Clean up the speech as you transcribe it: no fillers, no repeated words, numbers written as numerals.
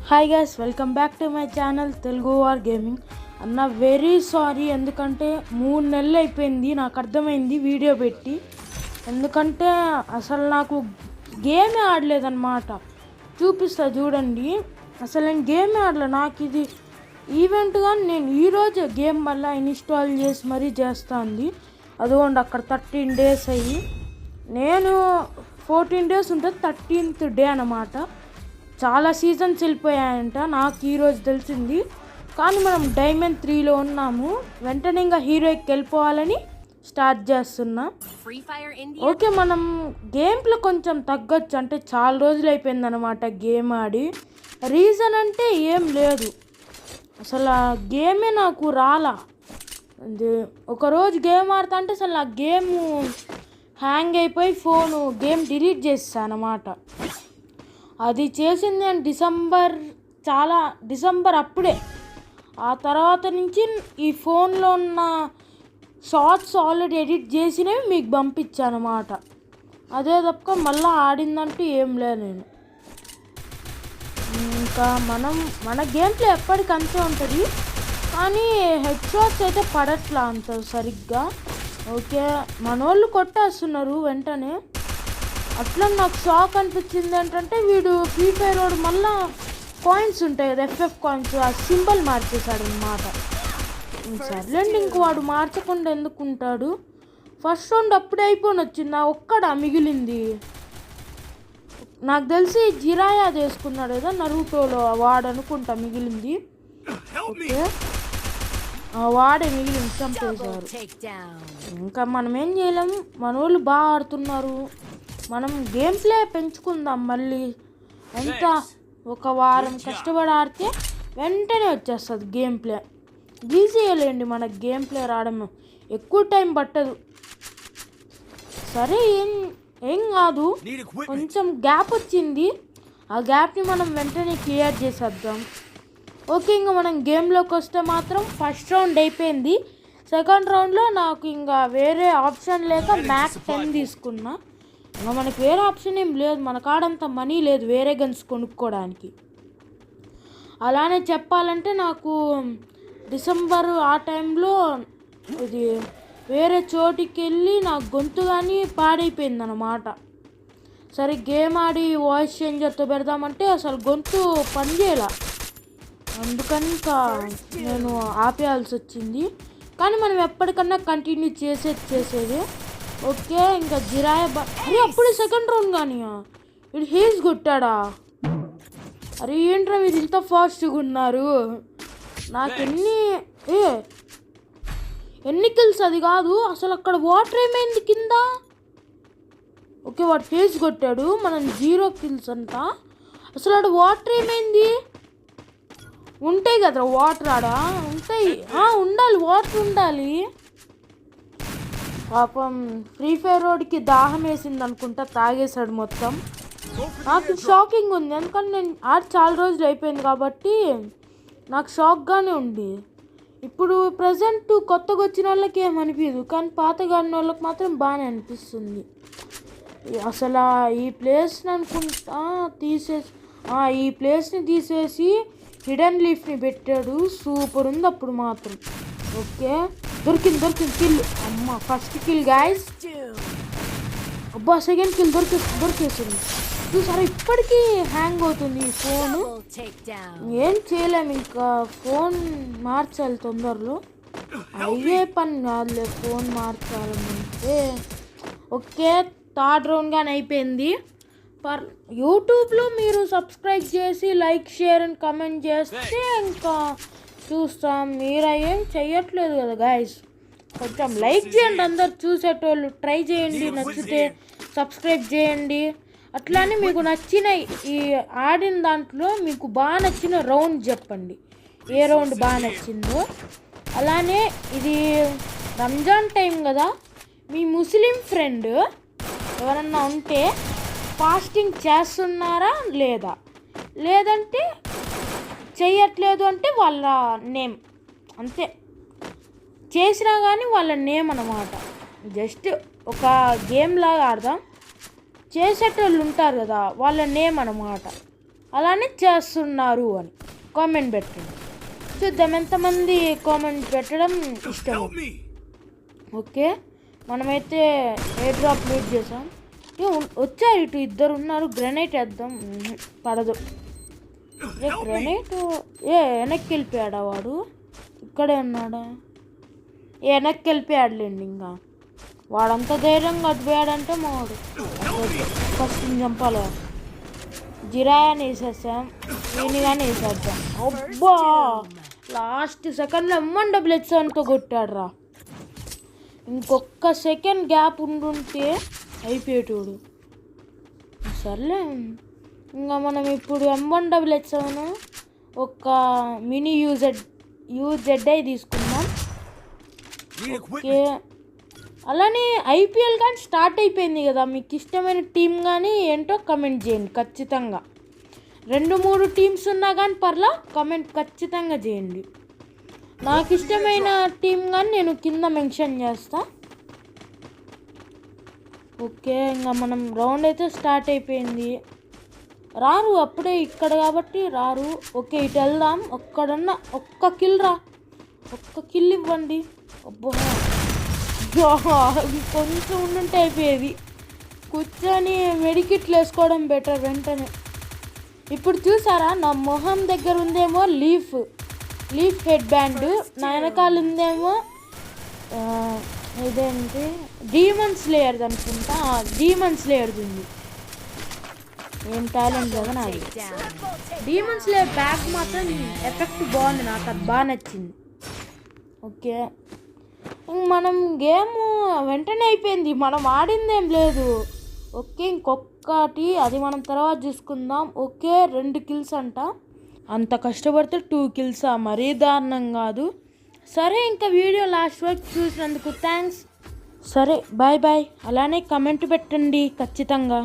Hi guys, welcome back to my channel Telugu war gaming. అన్న very sorry, ఎందుకంటే 3 నెలలు అయిపోయింది నాకు అర్థమైంది వీడియో పెట్టి. ఎందుకంటే అసలు నాకు గేమే ఆడలేదన్నమాట. చూపిస్తా చూడండి, అసలు నేను గేమే ఆడలే. నాకు ఇది ఈవెంట్ కానీ నేను ఈరోజు గేమ్ వల్ల ఇన్స్టాల్ చేసి మరీ చేస్తాను. అదిగోండి అక్కడ 13 డేస్ అయ్యి, నేను 14 డేస్ ఉంటుంది, 13th డే అన్నమాట. చాలా సీజన్స్ వెళ్ళిపోయాయంట, నాకు ఈరోజు తెలిసింది. కానీ మనం డైమండ్ 3లో ఉన్నాము. వెంటనే ఇంకా హీరోకి వెళ్ళిపోవాలని స్టార్ట్ చేస్తున్నా. ఓకే, మనం గేమ్లో కొంచెం తగ్గొచ్చు, అంటే చాలా రోజులు అయిపోయింది అనమాట గేమ్ ఆడి. రీజన్ అంటే ఏం లేదు, అసలు ఆ గేమే నాకు రాలా. ఒకరోజు గేమ్ ఆడుతా అంటే అసలు ఆ గేమ్ హ్యాంగ్ అయిపోయి గేమ్ డిలీట్ చేస్తాను అన్నమాట. అది చేసింది నేను డిసెంబర్ అప్పుడే. ఆ తర్వాత నుంచి ఈ ఫోన్లో ఉన్న షార్ట్స్ ఆల్రెడీ ఎడిట్ చేసినవి మీకు పంపించాను అన్నమాట. అదే తప్ప మళ్ళీ ఆడిందంటూ ఏం లేదు నేను. ఇంకా మన గేమ్ ప్లే ఎప్పటికీ అంతే ఉంటుంది, కానీ హెడ్ షాట్స్ అయితే పడట్లా అంత సరిగ్గా. ఓకే, మనోళ్ళు కొట్టేస్తున్నారు వెంటనే. అట్లా నాకు షాక్ అనిపించింది ఏంటంటే, వీడు ఫ్రీ ఫైర్ వాడు మళ్ళీ కాయిన్స్ ఉంటాయి కదా, FF కాయిన్స్, ఆ సింబల్ మార్చేశాడు అన్నమాట. సర్లేండి, ఇంక వాడు మార్చకుండా ఎందుకుంటాడు. ఫస్ట్ రౌండ్ అప్పుడే అయిపోయి వచ్చింది, ఆ ఒక్కడా మిగిలింది. నాకు తెలిసి జిరాయా చేసుకున్నాడు కదా నరూటోలో, వాడు అనుకుంటా మిగిలింది. ఓకే, వాడే మిగిలింది, చంపేశారు. ఇంకా మనం ఏం చేయలేము, మన వాళ్ళు బాగా ఆడుతున్నారు. మనం గేమ్ ప్లే పెంచుకుందాం మళ్ళీ. ఎంత ఒక వారం కష్టపడి ఆడితే వెంటనే వచ్చేస్తుంది గేమ్ ప్లే. ఈజీలేండి మనకు గేమ్ ప్లే రావడం, ఎక్కువ టైం పట్టదు. సరే, ఏం కాదు, కొంచెం గ్యాప్ వచ్చింది, ఆ గ్యాప్ని మనం వెంటనే క్లియర్ చేసేద్దాం. ఓకే, ఇంకా మనం గేమ్లోకి వస్తే మాత్రం ఫస్ట్ రౌండ్ అయిపోయింది. సెకండ్ రౌండ్లో నాకు ఇంకా వేరే ఆప్షన్ లేక మ్యాక్ 10 తీసుకున్నా. ఇంకా మనకి వేరే ఆప్షన్ ఏం లేదు, మన కాడంత మనీ లేదు వేరే గన్స్ కొనుక్కోవడానికి. అలానే చెప్పాలంటే నాకు డిసెంబర్ ఆ టైంలో ఇది వేరే చోటికి వెళ్ళి నా గొంతు కానీ పాడైపోయింది అన్నమాట. సరే, గేమ్ ఆడి వాయిస్ చేంజర్తో పెడదామంటే అసలు గొంతు పనిచేయాల, అందుకని ఇంకా నేను ఆపేయాల్సి వచ్చింది. కానీ మనం ఎప్పటికన్నా కంటిన్యూ చేసేది. ఓకే, ఇంకా జిరాయ అరే అప్పుడే సెకండ్ రౌండ్ కానీ వీడు హేజ్ కొట్టాడా? అరే ఏంట్రా మీరు ఇంత ఫాస్ట్గా ఉన్నారు? నాకు ఎన్ని కిల్స్ అది కాదు, అసలు అక్కడ వాటర్ ఏమైంది కింద? ఓకే, వాడు హేజ్ కొట్టాడు, మనం 0 కిల్స్ అంట. అసలు ఆడ వాటర్ ఏమైంది? ఉంటాయి కదా వాటర్, ఆడ ఉంటాయి, ఉండాలి, వాటర్ ఉండాలి. పాపం ఫ్రీ ఫైర్ రోడ్కి దాహం వేసింది అనుకుంటా, తాగేశాడు మొత్తం. నాకు షాకింగ్ ఉంది, ఎందుకంటే నేను ఆడి చాలా రోజులు అయిపోయింది కాబట్టి నాకు షాక్గానే ఉంది. ఇప్పుడు ప్రజెంట్ కొత్తగా వచ్చిన వాళ్ళకి ఏమనిపించదు, కానీ పాతగా ఆడిన వాళ్ళకి మాత్రం బాగానే అనిపిస్తుంది. అసలు ఈ ప్లేస్ని అనుకుంటా ఈ ప్లేస్ని తీసేసి హిడెన్ లీఫ్ని పెట్టాడు, సూపర్ ఉంది అప్పుడు మాత్రం. ఓకే, దొరికింది కిల్. అమ్మ, ఫస్ట్ కిల్ గాయస్. అబ్బా, సెకండ్ కిల్ దొరికేసింది. చూసారా, ఇప్పటికీ హ్యాంగ్ అవుతుంది ఈ ఫోన్. ఏం చేయలేము, ఇంకా ఫోన్ మార్చాలి తొందరలో. అయ్యే పని కాదులే ఫోన్ మార్చాలంటే. ఓకే, థర్డ్ రౌండ్ కానీ అయిపోయింది. యూట్యూబ్లో మీరు సబ్స్క్రైబ్ చేసి లైక్, షేర్ అండ్ కమెంట్ చేస్తే ఇంకా చూస్తాం. మీరు ఏం చెయ్యట్లేదు కదా గాయస్, కొంచెం లైక్ చేయండి. అందరు చూసేటోళ్ళు ట్రై చేయండి, నచ్చితే సబ్స్క్రైబ్ చేయండి. అట్లానే మీకు నచ్చిన ఈ ఆడిన దాంట్లో మీకు బాగా నచ్చిన రౌండ్ చెప్పండి, ఏ రౌండ్ బాగా నచ్చిందో. అలానే ఇది రంజాన్ టైం కదా, మీ ముస్లిం ఫ్రెండ్ ఎవరన్నా ఉంటే ఫాస్టింగ్ చేస్తున్నారా లేదంటే చెయ్యట్లేదు అంటే వాళ్ళ నేమ్, అంతే. చేసినా కానీ వాళ్ళ నేమ్ అన్నమాట. జస్ట్ ఒక గేమ్ లాగా ఆడదాం, చేసేటోళ్ళు ఉంటారు కదా వాళ్ళ నేమ్ అన్నమాట. అలానే చేస్తున్నారు అని కామెంట్ పెట్టండి. చూద్దాం ఎంతమంది కామెంట్ పెట్టడం ఇష్టం. ఓకే, మనమైతే ఎయిర్ డ్రాప్ లూట్ చేసాం. వచ్చారు ఇటు ఇద్దరు ఉన్నారు. గ్రెనేట్ వేద్దాం. పడదు. గ్రెనేట్ వెనక్కి వెళ్ళిపోయాడా వాడు? ఇక్కడే ఉన్నాడా? వెనక్కి వెళ్ళిపోయాడులేండి. ఇంకా వాడంతా ధైర్యంగా అటు పోయాడంటే మావాడు ఫస్ట్ చంపాలి. జిరాయాని వేసేసాం. దీన్ని కానీ వేసేద్దాం. అబ్బా, లాస్ట్ సెకండ్లో M1XX7తో కొట్టాడు రా. ఇంకొక సెకండ్ గ్యాప్ ఉండుంటే అయిపోయేటోడు. సర్లే, ఇంకా మనం ఇప్పుడు M1XX7 ఒక మినీ UZI తీసుకుందాం. ఓకే, అలానే IPL కానీ స్టార్ట్ అయిపోయింది కదా. మీకు ఇష్టమైన టీం కానీ ఏంటో కమెంట్ చేయండి ఖచ్చితంగా. 2-3 టీమ్స్ ఉన్నా కానీ పర్లా, కమెంట్ ఖచ్చితంగా చేయండి. నాకు ఇష్టమైన టీం కానీ నేను కింద మెన్షన్ చేస్తా. ఓకే, ఇంకా మనం రౌండ్ అయితే స్టార్ట్ అయిపోయింది. రారు అప్పుడే ఇక్కడ కాబట్టి రారు. ఓకే, ఇటు వెళ్దాం. ఒక్కడన్నా ఒక్క కిల్ రా, ఒక్క కిల్ ఇవ్వండి. అబ్బో, కొంచెం ఉండుంటే అయిపోయేది. కూర్చొని మెడికిట్లు వేసుకోవడం బెటర్ వెంటనే. ఇప్పుడు చూసారా, నా మొహం దగ్గర ఉందేమో లీఫ్ హెడ్ బ్యాండ్, నా వెనకాల ఉందేమో ఇదేంటి డీమన్ స్లేయర్ది అనుకుంటా. డీమన్ స్లేయర్ది ఉంది. ఏం టాలెంట్ కదా నాది. డీమన్ స్లేయర్ బ్యాక్ మాత్రం ఎఫెక్ట్ బాగుంది, నాకు అది బాగా నచ్చింది. ఓకే, మనం గేమ్ వెంటనే అయిపోయింది. మనం ఆడిందేం లేదు. ఓకే, ఇంకొకటి అది మనం తర్వాత చూసుకుందాం. ఓకే, 2 కిల్స్ అంట. అంత కష్టపడితే 2 కిల్సా? మరీ దారుణం కాదు. సరే, ఇంకా వీడియో లాస్ట్ వరకు చూసినందుకు థ్యాంక్స్. సరే, బాయ్ బాయ్. అలానే కమెంట్ పెట్టండి ఖచ్చితంగా.